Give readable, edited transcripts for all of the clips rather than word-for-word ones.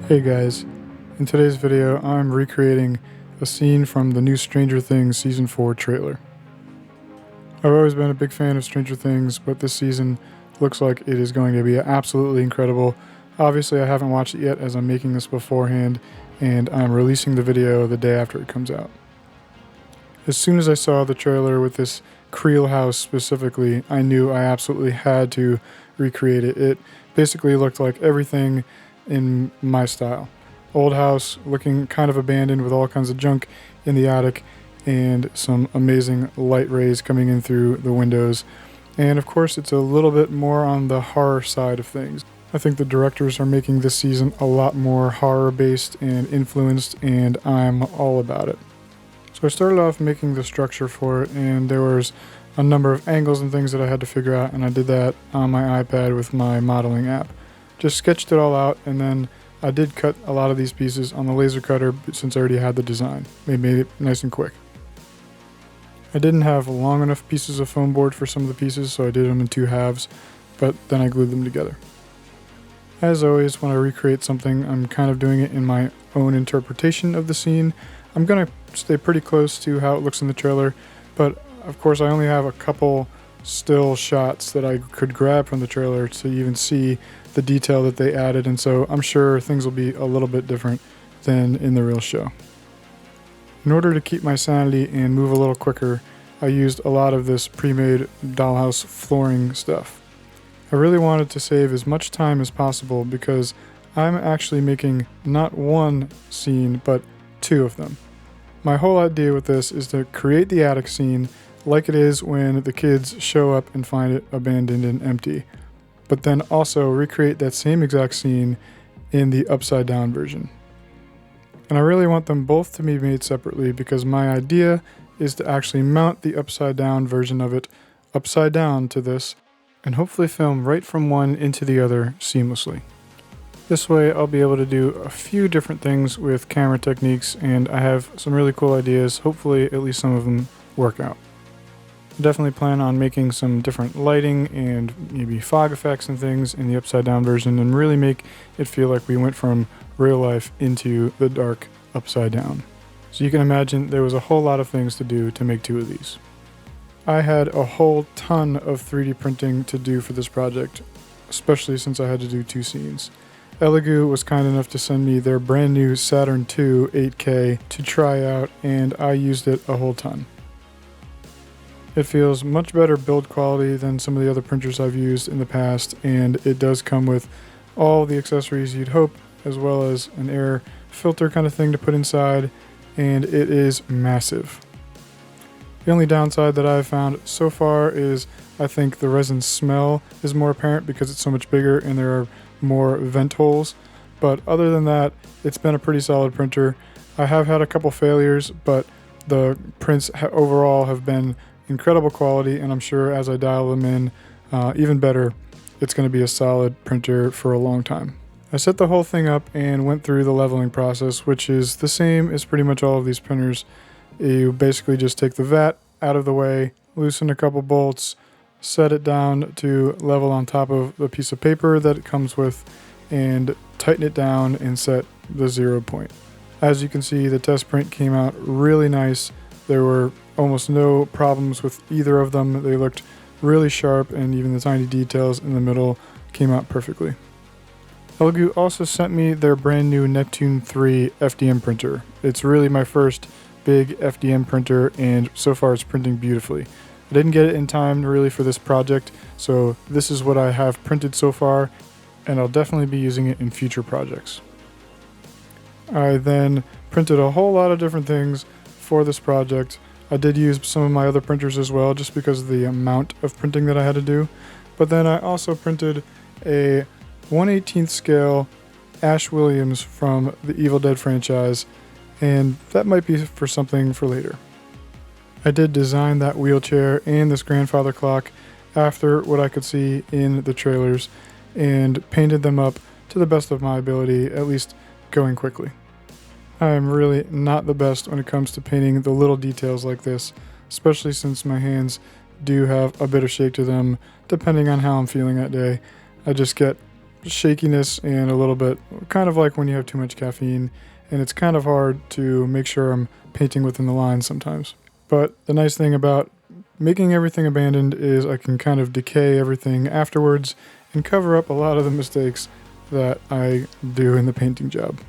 Hey guys, in today's video I'm recreating a scene from the new Stranger Things Season 4 trailer. I've always been a big fan of Stranger Things, but this season looks like it is going to be absolutely incredible. Obviously I haven't watched it yet as I'm making this beforehand, and I'm releasing the video the day after it comes out. As soon as I saw the trailer with this Creel house specifically, I knew I absolutely had to recreate it. It basically looked like everything in my style. Old house, looking kind of abandoned with all kinds of junk in the attic and some amazing light rays coming in through the windows. And of course it's a little bit more on the horror side of things. I think the directors are making this season a lot more horror based and influenced, and I'm all about it. So I started off making the structure for it, and there was a number of angles and things that I had to figure out, and I did that on my iPad with my modeling app. Just sketched it all out, and then I did cut a lot of these pieces on the laser cutter since I already had the design. It made it nice and quick. I didn't have long enough pieces of foam board for some of the pieces, so I did them in two halves, but then I glued them together. As always, when I recreate something, I'm kind of doing it in my own interpretation of the scene. I'm going to stay pretty close to how it looks in the trailer, but of course I only have a couple still shots that I could grab from the trailer to even see the detail that they added, and so I'm sure things will be a little bit different than in the real show. In order to keep my sanity and move a little quicker, I used a lot of this pre-made dollhouse flooring stuff. I really wanted to save as much time as possible because I'm actually making not one scene but two of them. My whole idea with this is to create the attic scene like it is when the kids show up and find it abandoned and empty, but then also recreate that same exact scene in the upside down version. And I really want them both to be made separately because my idea is to actually mount the upside down version of it upside down to this and hopefully film right from one into the other seamlessly. This way I'll be able to do a few different things with camera techniques, and I have some really cool ideas. Hopefully at least some of them work out. Definitely plan on making some different lighting and maybe fog effects and things in the upside down version and really make it feel like we went from real life into the dark upside down. So you can imagine there was a whole lot of things to do to make two of these. I had a whole ton of 3D printing to do for this project, especially since I had to do two scenes. Elegoo was kind enough to send me their brand new Saturn II 8K to try out, and I used it a whole ton. It feels much better build quality than some of the other printers I've used in the past, and it does come with all the accessories you'd hope, as well as an air filter kind of thing to put inside, and it is massive. The only downside that I've found so far is I think the resin smell is more apparent because it's so much bigger and there are more vent holes, but other than that, it's been a pretty solid printer. I have had a couple failures, but the prints overall have been incredible quality, and I'm sure as I dial them in even better, it's going to be a solid printer for a long time. I set the whole thing up and went through the leveling process, which is the same as pretty much all of these printers. You basically just take the vat out of the way, loosen a couple bolts, set it down to level on top of the piece of paper that it comes with, and tighten it down and set the 0 point. As you can see, the test print came out really nice. There were almost no problems with either of them. They looked really sharp, and even the tiny details in the middle came out perfectly. Elegoo also sent me their brand new Neptune 3 FDM printer. It's really my first big FDM printer, and so far it's printing beautifully. I didn't get it in time really for this project, so this is what I have printed so far, and I'll definitely be using it in future projects. I then printed a whole lot of different things for this project. I did use some of my other printers as well, just because of the amount of printing that I had to do. But then I also printed a 1/18 scale Ash Williams from the Evil Dead franchise, and that might be for something for later. I did design that wheelchair and this grandfather clock after what I could see in the trailers, and painted them up to the best of my ability, at least going quickly. I am really not the best when it comes to painting the little details like this, especially since my hands do have a bit of shake to them depending on how I'm feeling that day. I just get shakiness and a little bit kind of like when you have too much caffeine, and it's kind of hard to make sure I'm painting within the lines sometimes. But the nice thing about making everything abandoned is I can kind of decay everything afterwards and cover up a lot of the mistakes that I do in the painting job.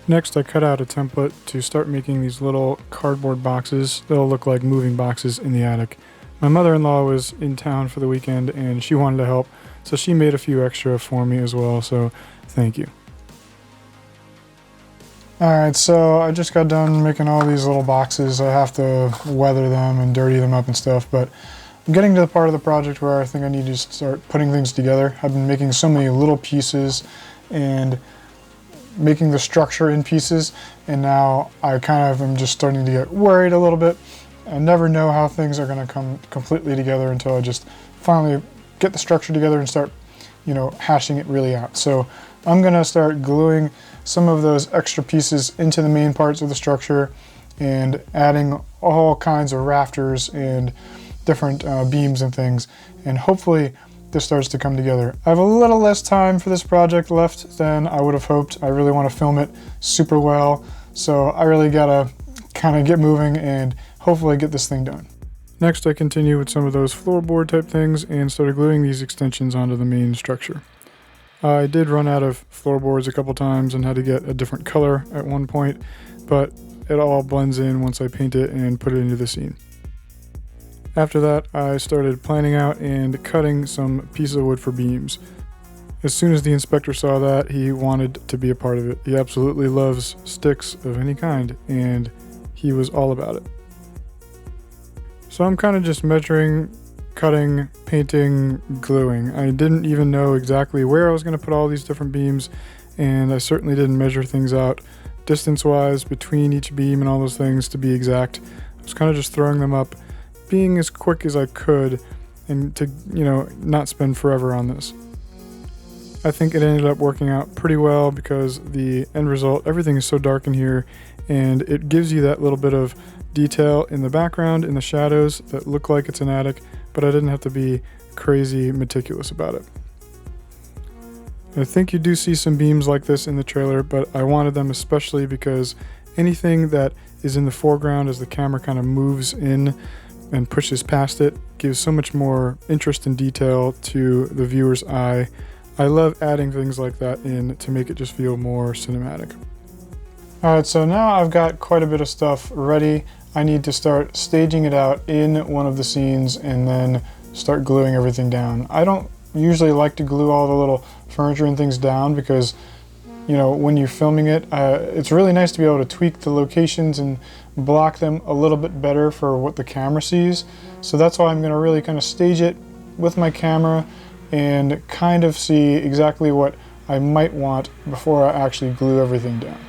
Next, I cut out a template to start making these little cardboard boxes that'll look like moving boxes in the attic. My mother-in-law was in town for the weekend and she wanted to help, so she made a few extra for me as well, so thank you. Alright, so I just got done making all these little boxes. I have to weather them and dirty them up and stuff, but I'm getting to the part of the project where I think I need to start putting things together. I've been making so many little pieces and making the structure in pieces, and now I kind of am just starting to get worried a little bit. I never know how things are going to come completely together until I just finally get the structure together and start, hashing it really out. So I'm going to start gluing some of those extra pieces into the main parts of the structure and adding all kinds of rafters and different beams and things, and hopefully this starts to come together. I have a little less time for this project left than I would have hoped. I really want to film it super well, so I really gotta kind of get moving and hopefully get this thing done. Next, I continue with some of those floorboard type things and started gluing these extensions onto the main structure. I did run out of floorboards a couple times and had to get a different color at one point, but it all blends in once I paint it and put it into the scene. After that, I started planning out and cutting some pieces of wood for beams. As soon as the inspector saw that, he wanted to be a part of it. He absolutely loves sticks of any kind, and he was all about it. So I'm kind of just measuring, cutting, painting, gluing. I didn't even know exactly where I was going to put all these different beams, and I certainly didn't measure things out distance-wise between each beam and all those things to be exact. I was kind of just throwing them up, being as quick as I could, and to, not spend forever on this. I think it ended up working out pretty well because the end result, everything is so dark in here, and it gives you that little bit of detail in the background, in the shadows that look like it's an attic, but I didn't have to be crazy meticulous about it. I think you do see some beams like this in the trailer, but I wanted them especially because anything that is in the foreground as the camera kind of moves in and pushes past it gives so much more interest and detail to the viewer's eye. I love adding things like that in to make it just feel more cinematic. Alright, so now I've got quite a bit of stuff ready. I need to start staging it out in one of the scenes and then start gluing everything down. I don't usually like to glue all the little furniture and things down because, when you're filming it, it's really nice to be able to tweak the locations and block them a little bit better for what the camera sees. So that's why I'm going to really kind of stage it with my camera and kind of see exactly what I might want before I actually glue everything down.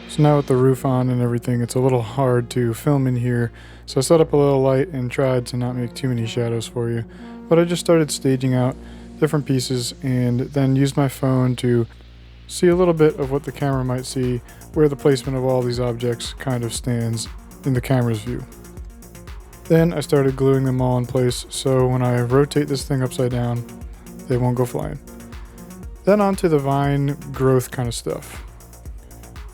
So now with the roof on and everything, it's a little hard to film in here, so I set up a little light and tried to not make too many shadows for you. But I just started staging out different pieces and then used my phone to see a little bit of what the camera might see, where the placement of all these objects kind of stands in the camera's view. Then I started gluing them all in place, so when I rotate this thing upside down, they won't go flying. Then on to the vine growth kind of stuff.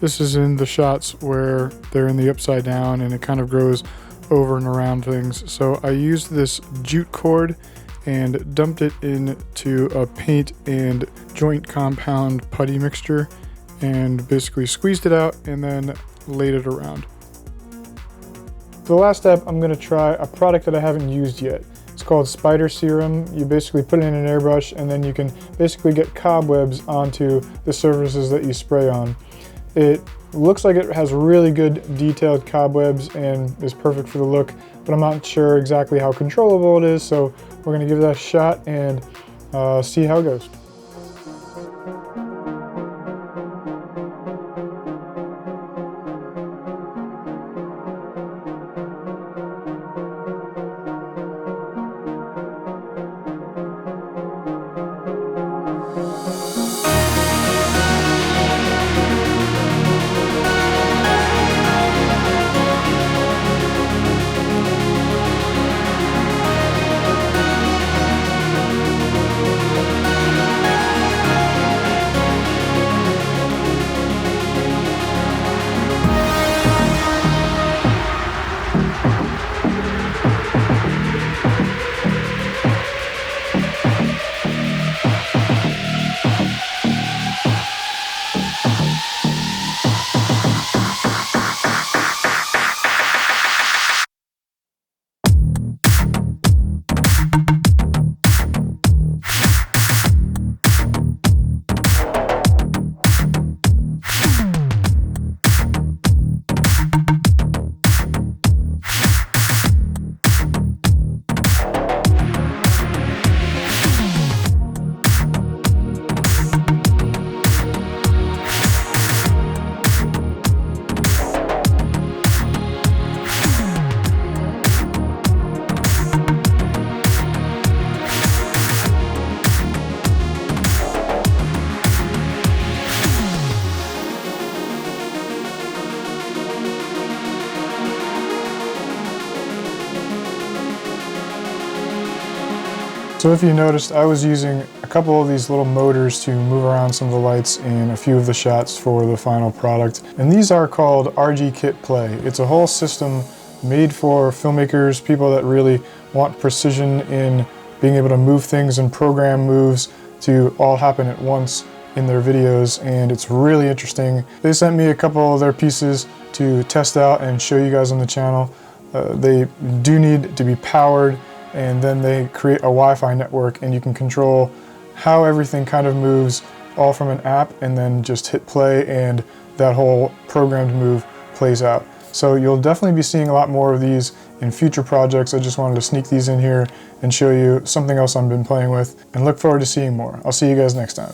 This is in the shots where they're in the upside down and it kind of grows over and around things. So I used this jute cord and dumped it into a paint and joint compound putty mixture and basically squeezed it out and then laid it around. For the last step, I'm going to try a product that I haven't used yet. It's called Spider Serum. You basically put it in an airbrush and then you can basically get cobwebs onto the surfaces that you spray on. It looks like it has really good detailed cobwebs and is perfect for the look, but I'm not sure exactly how controllable it is, so we're going to give that a shot and see how it goes. So if you noticed, I was using a couple of these little motors to move around some of the lights in a few of the shots for the final product. And these are called RGKit Play. It's a whole system made for filmmakers, people that really want precision in being able to move things and program moves to all happen at once in their videos, and it's really interesting. They sent me a couple of their pieces to test out and show you guys on the channel. They do need to be powered, and then they create a Wi-Fi network, and you can control how everything kind of moves all from an app, and then just hit play and that whole programmed move plays out. So you'll definitely be seeing a lot more of these in future projects. I just wanted to sneak these in here and show you something else I've been playing with, and look forward to seeing more. I'll see you guys next time.